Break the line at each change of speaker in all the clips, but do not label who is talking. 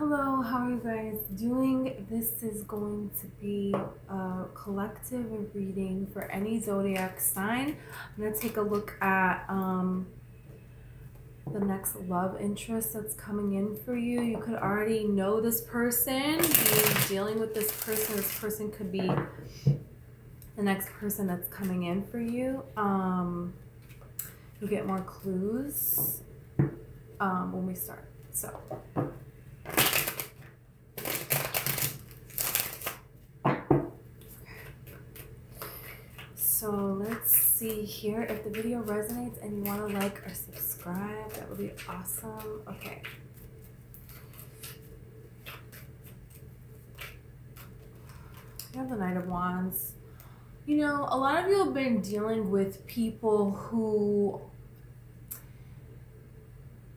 Hello, how are you guys doing? This is going to be a collective reading for any zodiac sign. I'm going to take a look at the next love interest that's coming in for you. You could already know this person, be dealing with this person. This person could be the next person that's coming in for you. You'll get more clues when we start. So let's see here. If the video resonates and you want to like or subscribe, that would be awesome. Okay. You have the Knight of Wands. You know, a lot of you have been dealing with people who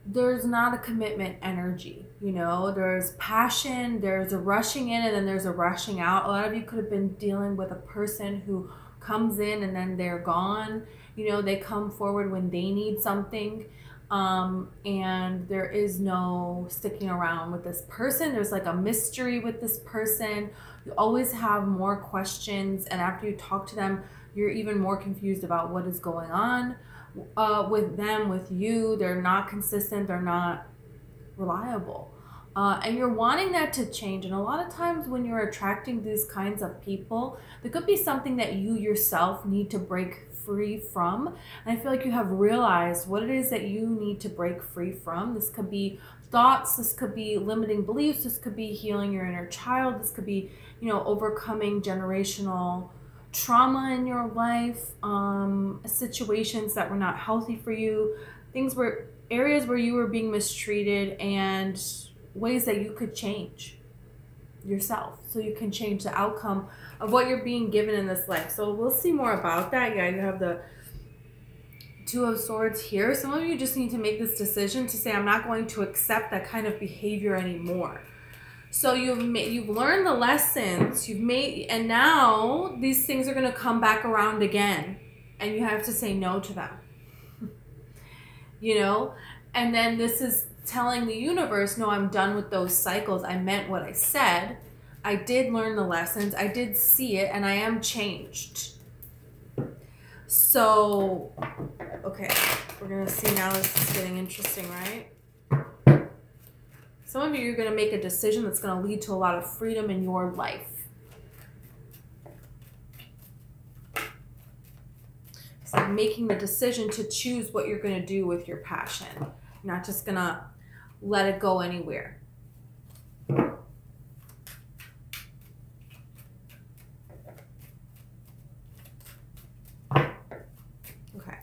there's not a commitment energy. You know, there's passion, there's a rushing in, and then there's a rushing out. A lot of you could have been dealing with a person who comes in and then they're gone. You know, they come forward when they need something, and there is no sticking around with this person. There's like a mystery with this person. You always have more questions, and after you talk to them, you're even more confused about what is going on with them, with you. They're not consistent, they're not reliable. And you're wanting that to change. And a lot of times when you're attracting these kinds of people, there could be something that you yourself need to break free from. And I feel like you have realized what it is that you need to break free from. This could be thoughts, this could be limiting beliefs, this could be healing your inner child, this could be, you know, overcoming generational trauma in your life, situations that were not healthy for you, things where areas where you were being mistreated, and ways that you could change yourself so you can change the outcome of what you're being given in this life. So we'll see more about that. Yeah, you have the Two of Swords here. Some of you just need to make this decision to say, I'm not going to accept that kind of behavior anymore. So you've learned the lessons you've made, and now these things are going to come back around again, and you have to say no to them. You know, and then this is telling the universe, no, I'm done with those cycles. I meant what I said. I did learn the lessons. I did see it, and I am changed. So, okay, we're going to see now. This is getting interesting, right? Some of you are going to make a decision that's going to lead to a lot of freedom in your life. It's like making the decision to choose what you're going to do with your passion. You're not just going to let it go anywhere. Okay.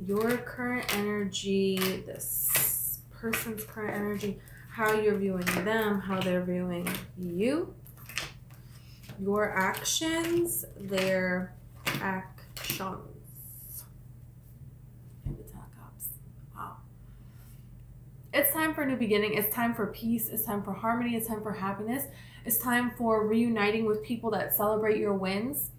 Your current energy, this person's current energy, how you're viewing them, how they're viewing you, your actions, their actions. Wow. It's time for a new beginning. It's time for peace. It's time for harmony. It's time for happiness. It's time for reuniting with people that celebrate your wins.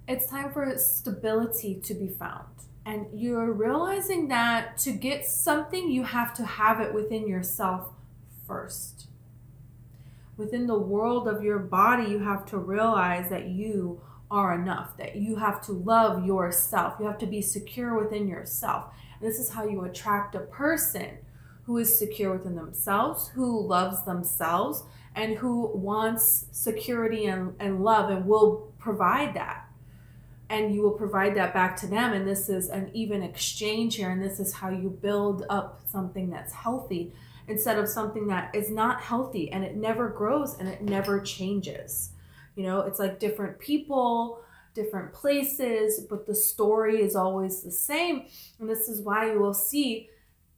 It's time for stability to be found. And you're realizing that to get something, you have to have it within yourself first. Within the world of your body, you have to realize that you are enough, that you have to love yourself. You have to be secure within yourself. And this is how you attract a person who is secure within themselves, who loves themselves, and who wants security and love, and will provide that. And you will provide that back to them. And this is an even exchange here. And this is how you build up something that's healthy instead of something that is not healthy, and it never grows and it never changes. You know, it's like different people, different places, but the story is always the same. And this is why you will see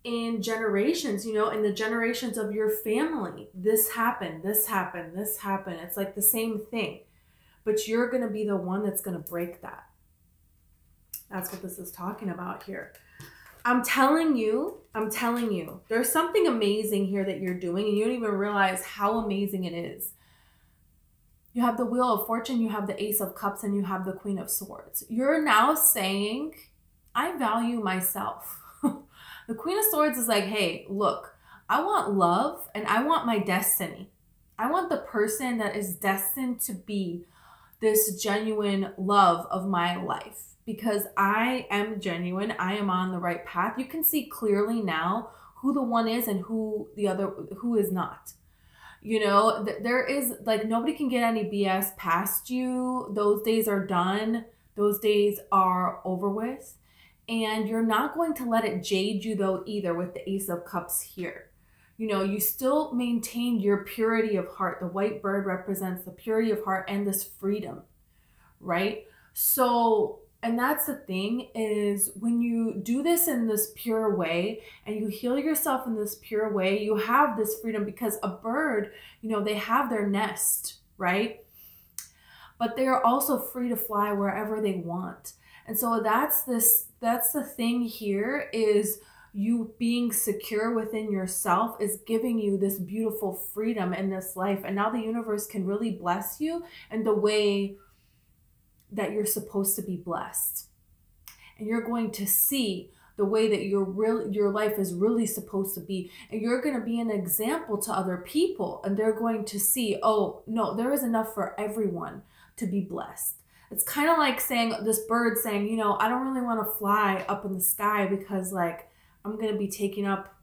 in generations, you know, in the generations of your family, this happened, this happened, this happened. It's like the same thing. But you're going to be the one that's going to break that. That's what this is talking about here. I'm telling you, there's something amazing here that you're doing, and you don't even realize how amazing it is. You have the Wheel of Fortune, you have the Ace of Cups, and you have the Queen of Swords. You're now saying, I value myself. The Queen of Swords is like, hey, look, I want love, and I want my destiny. I want the person that is destined to be this genuine love of my life, because I am genuine. I am on the right path. You can see clearly now who the one is and who is not. You know, there is like, nobody can get any BS past you. Those days are done. Those days are over with. And you're not going to let it jade you though either with the Ace of Cups here. You know, you still maintain your purity of heart. The white bird represents the purity of heart and this freedom, right? So, and that's the thing, is when you do this in this pure way and you heal yourself in this pure way, you have this freedom, because a bird, you know, they have their nest, right? But they are also free to fly wherever they want. And so that's the thing here, is you being secure within yourself is giving you this beautiful freedom in this life. And now the universe can really bless you in the way that you're supposed to be blessed. And you're going to see the way that your life is really supposed to be. And you're going to be an example to other people. And they're going to see, oh, no, there is enough for everyone to be blessed. It's kind of like saying, this bird saying, you know, I don't really want to fly up in the sky because like, I'm going to be taking up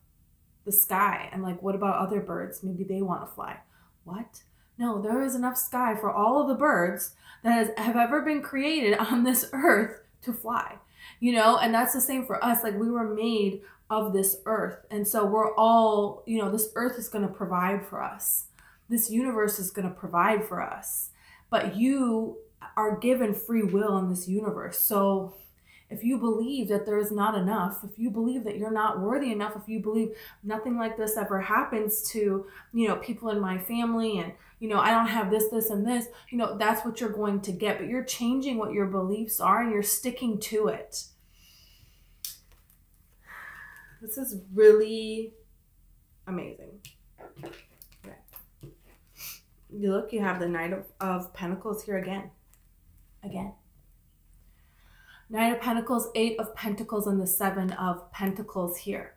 the sky. And like, what about other birds? Maybe they want to fly. What? No, there is enough sky for all of the birds that have ever been created on this earth to fly, you know? And that's the same for us. Like, we were made of this earth. And so we're all, you know, this earth is going to provide for us. This universe is going to provide for us. But you are given free will in this universe. So if you believe that there is not enough, if you believe that you're not worthy enough, if you believe nothing like this ever happens to, you know, people in my family, and, you know, I don't have this, this, and this, you know, that's what you're going to get. But you're changing what your beliefs are and you're sticking to it. This is really amazing. Okay. You look, you have the Knight of Pentacles here again. Knight of Pentacles, Eight of Pentacles, and the Seven of Pentacles here.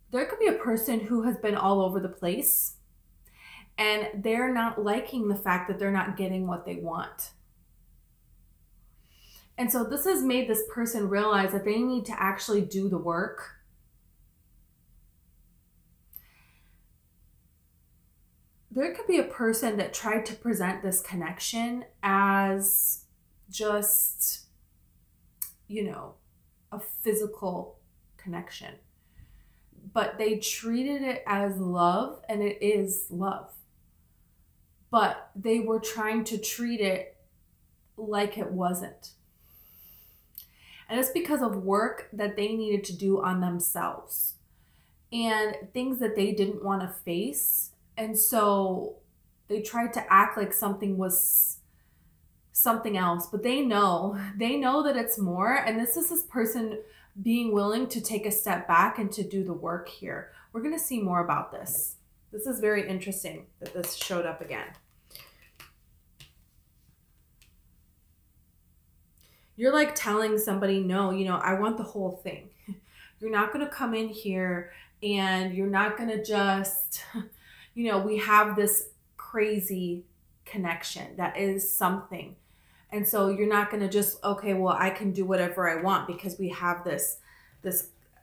There could be a person who has been all over the place and they're not liking the fact that they're not getting what they want. And so this has made this person realize that they need to actually do the work. There could be a person that tried to present this connection as just, you know, a physical connection. But they treated it as love, and it is love. But they were trying to treat it like it wasn't. And it's because of work that they needed to do on themselves and things that they didn't want to face. And so they tried to act like something was something else, but they know that it's more. And this is this person being willing to take a step back and to do the work here. We're going to see more about this. This is very interesting that this showed up again. You're like telling somebody, no, you know, I want the whole thing. You're not going to come in here and you're not going to just, you know, we have this crazy connection that is something. And so you're not going to just, okay, well, I can do whatever I want because we have this,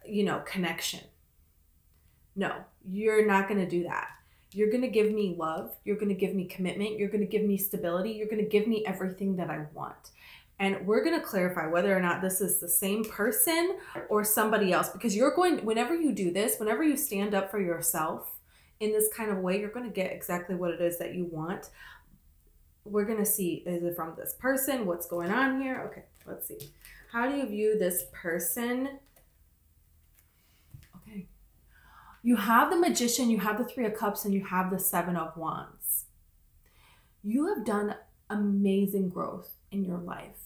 you know, connection. No, you're not going to do that. You're going to give me love. You're going to give me commitment. You're going to give me stability. You're going to give me everything that I want. And we're going to clarify whether or not this is the same person or somebody else, because you're going, whenever you do this, whenever you stand up for yourself in this kind of way, you're going to get exactly what it is that you want. We're going to see, is it from this person? What's going on here? Okay, let's see. How do you view this person? Okay. You have the Magician, you have the Three of Cups, and you have the Seven of Wands. You have done amazing growth in your life.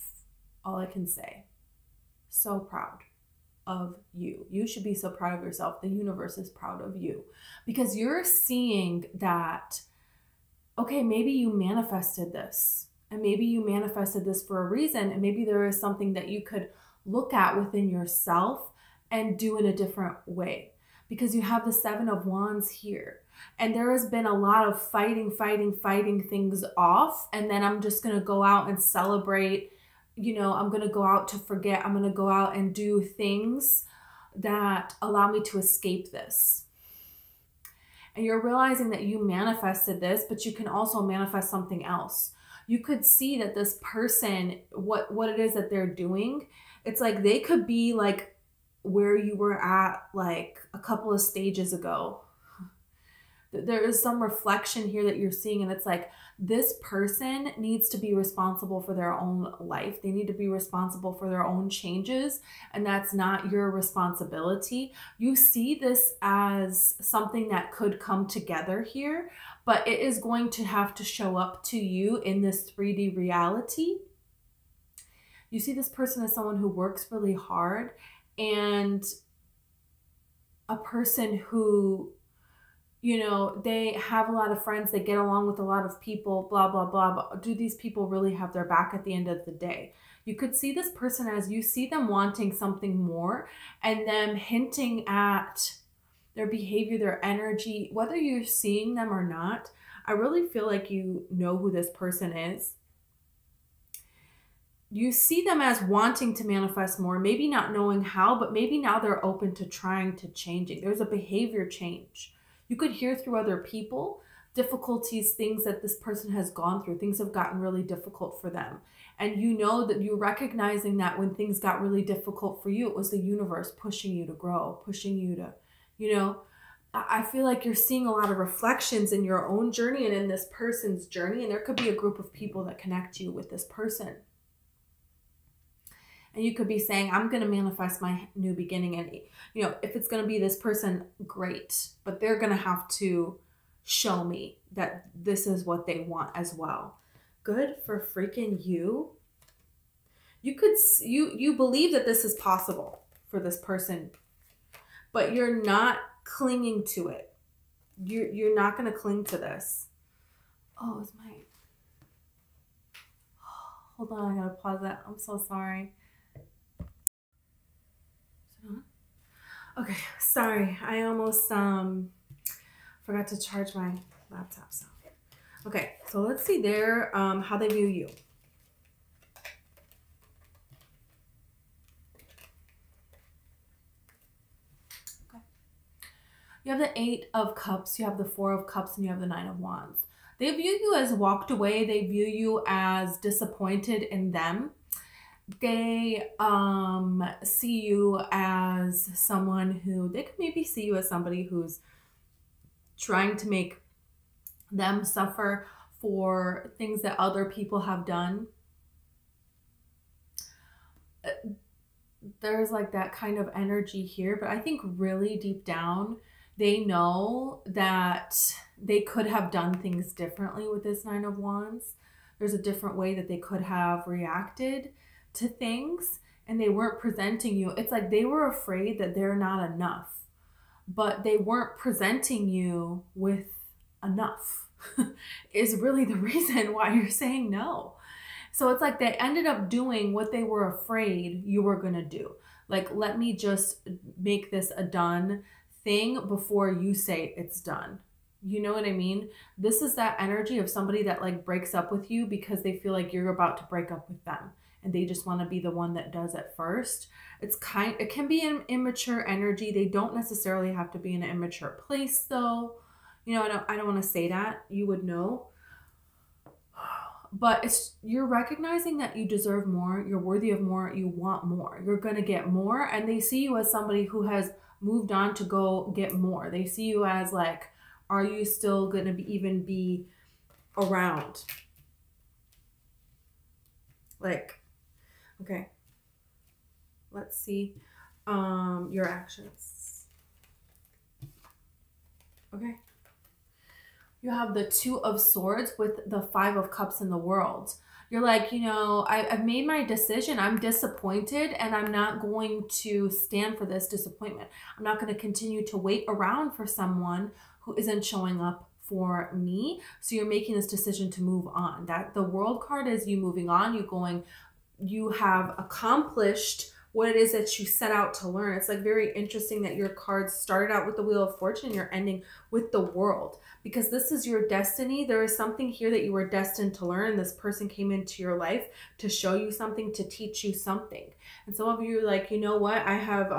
All I can say. So proud of you. You should be so proud of yourself. The universe is proud of you because you're seeing that, okay, maybe you manifested this and maybe you manifested this for a reason. And maybe there is something that you could look at within yourself and do in a different way. because you have the Seven of Wands here. And there has been a lot of fighting things off. And then I'm just going to go out and celebrate. You know, I'm going to go out to forget. I'm going to go out and do things that allow me to escape this. And you're realizing that you manifested this, but you can also manifest something else. You could see that this person, what it is that they're doing, it's like they could be like where you were at like a couple of stages ago. There is some reflection here that you're seeing, and it's like this person needs to be responsible for their own life. They need to be responsible for their own changes, and that's not your responsibility. You see this as something that could come together here, but it is going to have to show up to you in this 3D reality. You see this person as someone who works really hard, and a person who, you know, they have a lot of friends, they get along with a lot of people, blah, blah, blah. But do these people really have their back at the end of the day? You could see this person as you see them wanting something more, and them hinting at their behavior, their energy, whether you're seeing them or not. I really feel like you know who this person is. You see them as wanting to manifest more, maybe not knowing how, but maybe now they're open to trying to changing. There's a behavior change. You could hear through other people difficulties, things that this person has gone through. Things have gotten really difficult for them. And you know that you're recognizing that when things got really difficult for you, it was the universe pushing you to grow, pushing you to, you know, I feel like you're seeing a lot of reflections in your own journey and in this person's journey. And there could be a group of people that connect you with this person. And you could be saying, I'm going to manifest my new beginning. And, you know, if it's going to be this person, great. But they're going to have to show me that this is what they want as well. Good for freaking you. You believe that this is possible for this person, but you're not clinging to it. You're not going to cling to this. Oh, it's my... Hold on, I got to pause that. I'm so sorry. Okay, sorry. I almost forgot to charge my laptop. So, okay, so let's see there how they view you. Okay. You have the 8 of Cups, you have the 4 of Cups, and you have the 9 of Wands. They view you as walked away. They view you as disappointed in them. They see you as someone who, they could maybe see you as somebody who's trying to make them suffer for things that other people have done. There's like that kind of energy here, but I think really deep down, they know that they could have done things differently with this 9 of Wands. There's a different way that they could have reacted to things, and they weren't presenting you. It's like they were afraid that they're not enough, but they weren't presenting you with enough is really the reason why you're saying no. So it's like they ended up doing what they were afraid you were going to do. Like, let me just make this a done thing before you say it's done. You know what I mean? This is that energy of somebody that like breaks up with you because they feel like you're about to break up with them, and they just want to be the one that does it first. It can be an immature energy. They don't necessarily have to be in an immature place though. You know, I don't want to say that. You would know. But you're recognizing that you deserve more, you're worthy of more, you want more, you're going to get more. And they see you as somebody who has moved on to go get more. They see you as like, are you still going to even be around? Like, okay, let's see your actions. Okay. You have the 2 of Swords with the 5 of Cups in the World. You're like, you know, I've made my decision. I'm disappointed, and I'm not going to stand for this disappointment. I'm not going to continue to wait around for someone who isn't showing up for me. So you're making this decision to move on. That the World card is you moving on, you have accomplished what it is that you set out to learn. It's like very interesting that your cards started out with the Wheel of Fortune and you're ending with the World, because this is your destiny. There is something here that you were destined to learn. This person came into your life to show you something, to teach you something. And some of you are like, you know what? I have,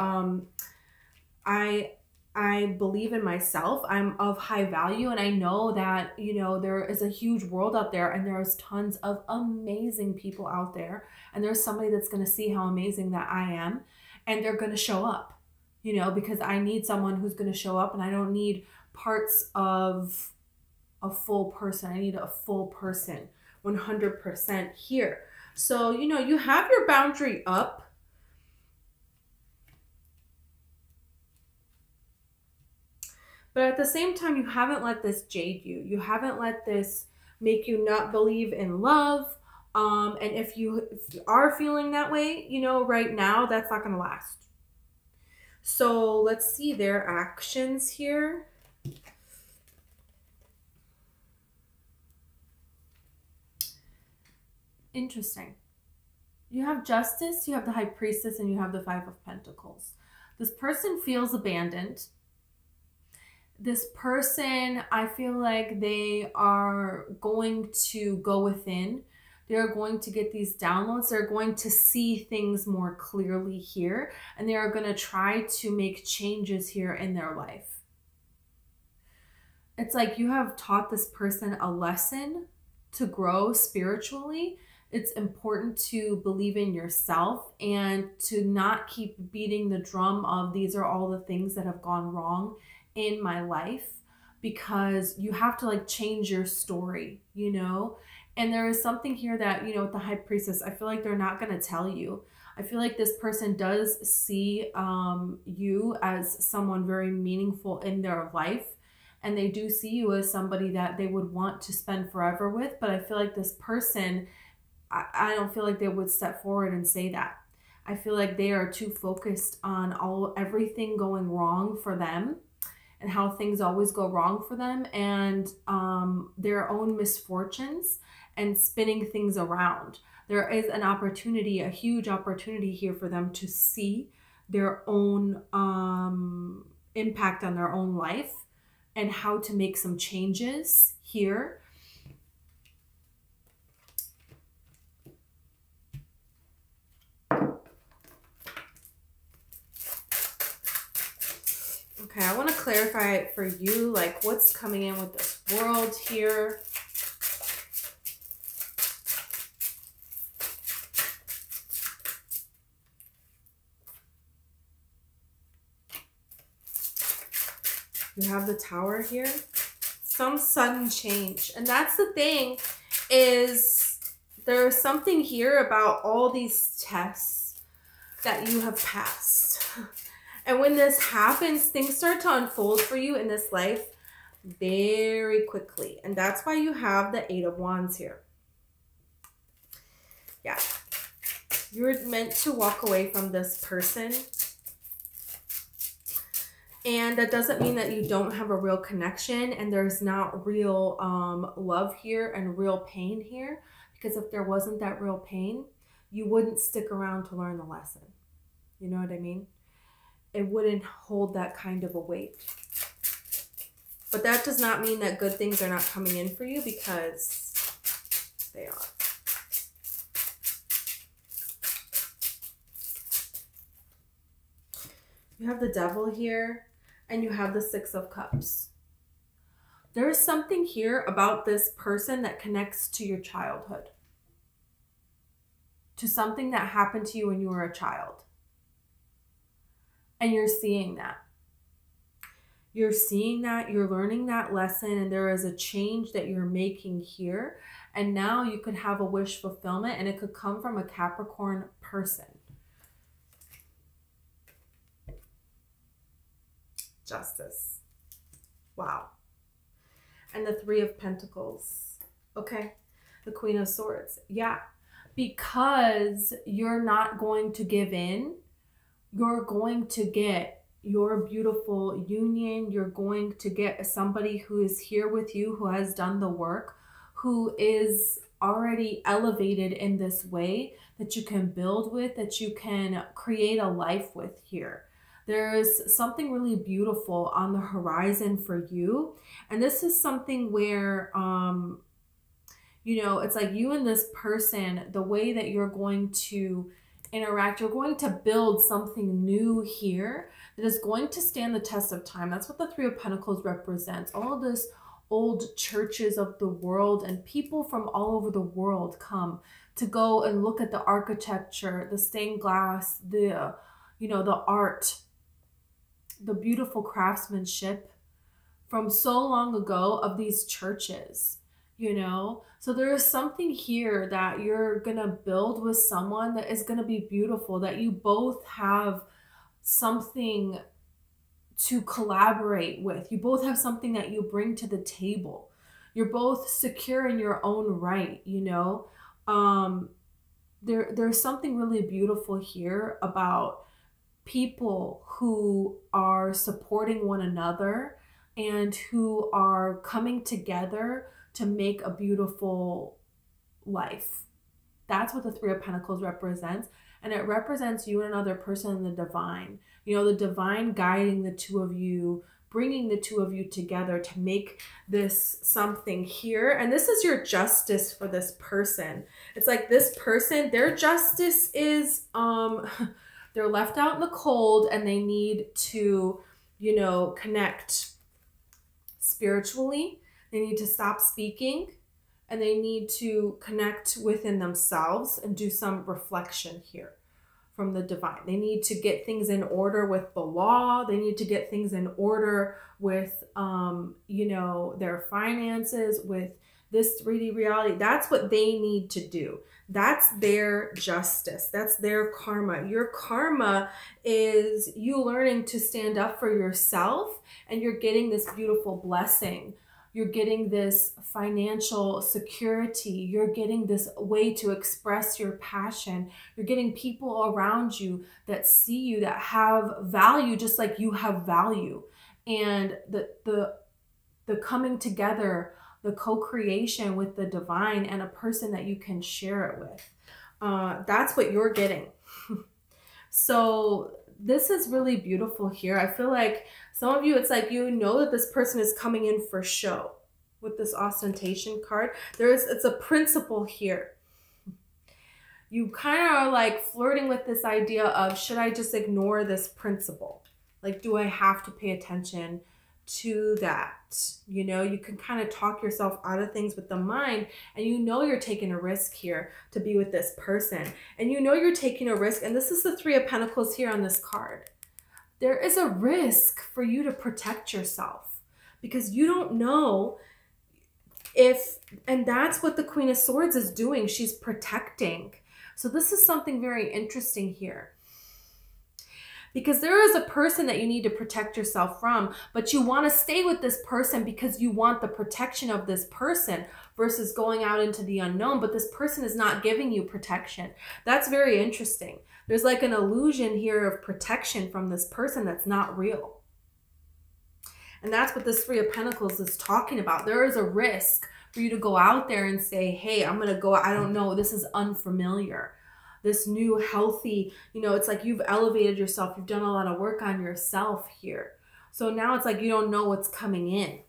I believe in myself. I'm of high value. And I know that, you know, there is a huge world out there and there's tons of amazing people out there. And there's somebody that's going to see how amazing that I am. And they're going to show up, you know, because I need someone who's going to show up, and I don't need parts of a full person. I need a full person 100% here. So, you know, you have your boundary up. But at the same time, you haven't let this jade you. You haven't let this make you not believe in love. And if you are feeling that way, you know, right now, that's not going to last. So let's see their actions here. Interesting. You have Justice, you have the High Priestess, and you have the Five of Pentacles. This person feels abandoned. This person, I feel like they are going to go within. They're going to get these downloads. They're going to see things more clearly here. And they are going to try to make changes here in their life. It's like you have taught this person a lesson to grow spiritually. It's important to believe in yourself and to not keep beating the drum of these are all the things that have gone wrong in my life, because you have to like change your story, you know? And there is something here that, you know, with the High Priestess, I feel like they're not going to tell you. I feel like this person does see you as someone very meaningful in their life. And they do see you as somebody that they would want to spend forever with. But I feel like this person, I don't feel like they would step forward and say that. I feel like they are too focused on everything going wrong for them, and how things always go wrong for them, and their own misfortunes, and spinning things around. There is an opportunity, a huge opportunity here for them to see their own impact on their own life and how to make some changes here. Okay, I want to clarify it for you, like what's coming in with this World here. You have the Tower here. Some sudden change. And that's the thing, is there's something here about all these tests that you have passed. And when this happens, things start to unfold for you in this life very quickly. And that's why you have the Eight of Wands here. Yeah. You're meant to walk away from this person. And that doesn't mean that you don't have a real connection and there's not real love here and real pain here. Because if there wasn't that real pain, you wouldn't stick around to learn the lesson. You know what I mean? It wouldn't hold that kind of a weight. But that does not mean that good things are not coming in for you, because they are. You have the Devil here, and you have the Six of Cups. There is something here about this person that connects to your childhood, to something that happened to you when you were a child. And you're seeing that. You're seeing that, you're learning that lesson, and there is a change that you're making here. And now you could have a wish fulfillment, and it could come from a Capricorn person. Justice. Wow. And the Three of Pentacles. Okay. The Queen of Swords. Yeah. Because you're not going to give in. You're going to get your beautiful union. You're going to get somebody who is here with you, who has done the work, who is already elevated in this way that you can build with, that you can create a life with here. There's something really beautiful on the horizon for you. And this is something where, you know, it's like you and this person, the way that you're going to interact, you're going to build something new here that is going to stand the test of time. That's what the Three of Pentacles represents. All of this old churches of the world and people from all over the world come to go and look at the architecture, the stained glass, the, you know, the art, the beautiful craftsmanship from so long ago of these churches, you know? So there is something here that you're going to build with someone that is going to be beautiful, that you both have something to collaborate with. You both have something that you bring to the table. You're both secure in your own right, you know? There's something really beautiful here about people who are supporting one another and who are coming together to make a beautiful life. That's what the Three of Pentacles represents. And it represents you and another person in the divine. You know, the divine guiding the two of you, bringing the two of you together to make this something here. And this is your justice for this person. It's like this person, their justice is, they're left out in the cold and they need to, you know, connect spiritually. They need to stop speaking and they need to connect within themselves and do some reflection here from the divine. They need to get things in order with the law. They need to get things in order with, you know, their finances, with this 3D reality. That's what they need to do. That's their justice. That's their karma. Your karma is you learning to stand up for yourself, and you're getting this beautiful blessing. You're getting this financial security. You're getting this way to express your passion. You're getting people around you that see you, that have value just like you have value. And the coming together, the co-creation with the divine and a person that you can share it with. That's what you're getting. So this is really beautiful here. I feel like some of you, it's like you know that this person is coming in for show with this ostentation card. It's a principle here. You kind of are like flirting with this idea of, should I just ignore this principle? Like, do I have to pay attention to that? You know, you can kind of talk yourself out of things with the mind, and you know you're taking a risk here to be with this person, and you know you're taking a risk. And this is the Three of Pentacles here on this card. There is a risk for you to protect yourself because you don't know if, and that's what the Queen of Swords is doing. She's protecting. So this is something very interesting here. Because there is a person that you need to protect yourself from, but you want to stay with this person because you want the protection of this person versus going out into the unknown. But this person is not giving you protection. That's very interesting. There's like an illusion here of protection from this person that's not real. And that's what this Three of Pentacles is talking about. There is a risk for you to go out there and say, hey, I'm going to go, I don't know, this is unfamiliar. This new healthy, you know, it's like you've elevated yourself. You've done a lot of work on yourself here. So now it's like you don't know what's coming in.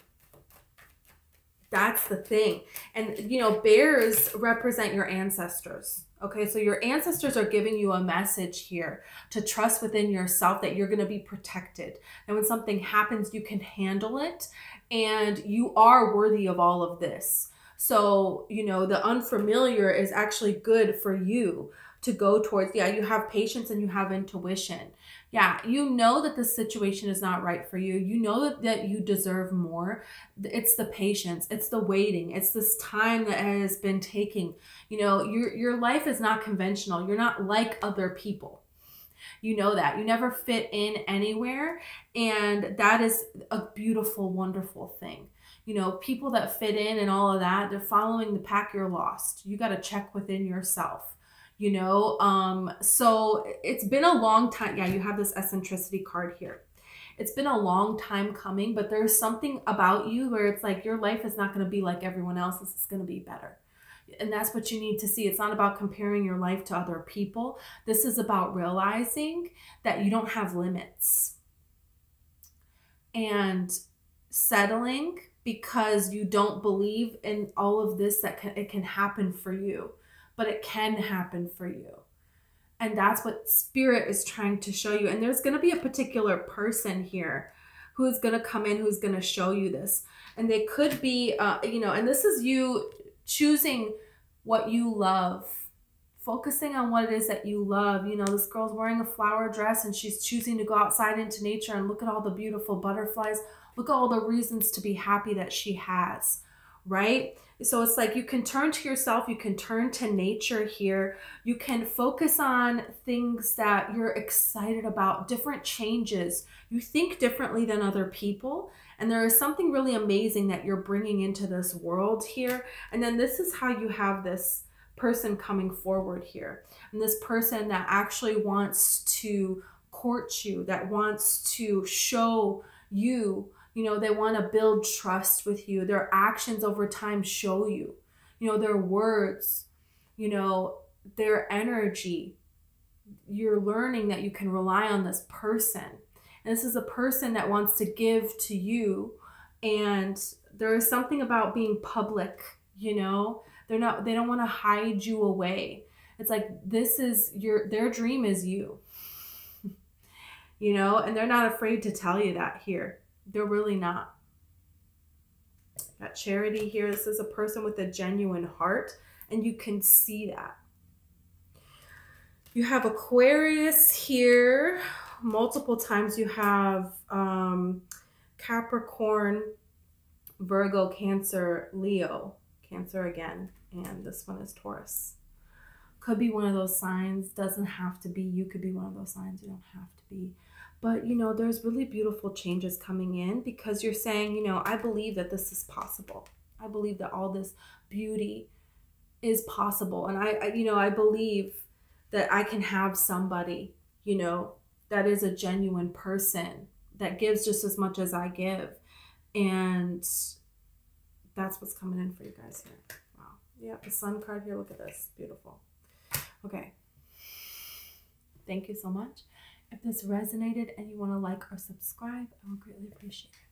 That's the thing. And, you know, bears represent your ancestors. Okay, so your ancestors are giving you a message here to trust within yourself that you're going to be protected. And when something happens, you can handle it. And you are worthy of all of this. So, you know, the unfamiliar is actually good for you to go towards. Yeah, you have patience and you have intuition. Yeah, you know that this situation is not right for you. You know that you deserve more. It's the patience. It's the waiting. It's this time that has been taking. You know, your life is not conventional. You're not like other people. You know that. You never fit in anywhere. And that is a beautiful, wonderful thing. You know, people that fit in and all of that, they're following the pack, you're lost. You got to check within yourself. You know, so it's been a long time. Yeah, you have this eccentricity card here. It's been a long time coming, but there's something about you where it's like your life is not going to be like everyone else's. It's going to be better. And that's what you need to see. It's not about comparing your life to other people. This is about realizing that you don't have limits and settling because you don't believe in all of this, that it can happen for you, but it can happen for you. And that's what Spirit is trying to show you. And there's going to be a particular person here who is going to come in, who's going to show you this. And they could be, you know, and this is you choosing what you love, focusing on what it is that you love. You know, this girl's wearing a flower dress and she's choosing to go outside into nature and look at all the beautiful butterflies. Look at all the reasons to be happy that she has, right? So it's like you can turn to yourself, you can turn to nature here, you can focus on things that you're excited about, different changes. You think differently than other people, and there is something really amazing that you're bringing into this world here. And then this is how you have this person coming forward here, and this person that actually wants to court you, that wants to show you, you know, they want to build trust with you. Their actions over time show you, you know, their words, you know, their energy. You're learning that you can rely on this person. And this is a person that wants to give to you. And there is something about being public, you know, they don't want to hide you away. It's like, this is their dream is you, you know, and they're not afraid to tell you that here. They're really not. Got Charity here. This is a person with a genuine heart, and you can see that. You have Aquarius here. Multiple times you have Capricorn, Virgo, Cancer, Leo. Cancer again. And this one is Taurus. Could be one of those signs. Doesn't have to be. You could be one of those signs. You don't have to be. But, you know, there's really beautiful changes coming in because you're saying, you know, I believe that this is possible. I believe that all this beauty is possible. And I you know, I believe that I can have somebody, you know, that is a genuine person that gives just as much as I give. And that's what's coming in for you guys here. Wow. Yeah, the Sun card here. Look at this. Beautiful. Okay. Thank you so much. If this resonated and you want to like or subscribe, I would greatly appreciate it.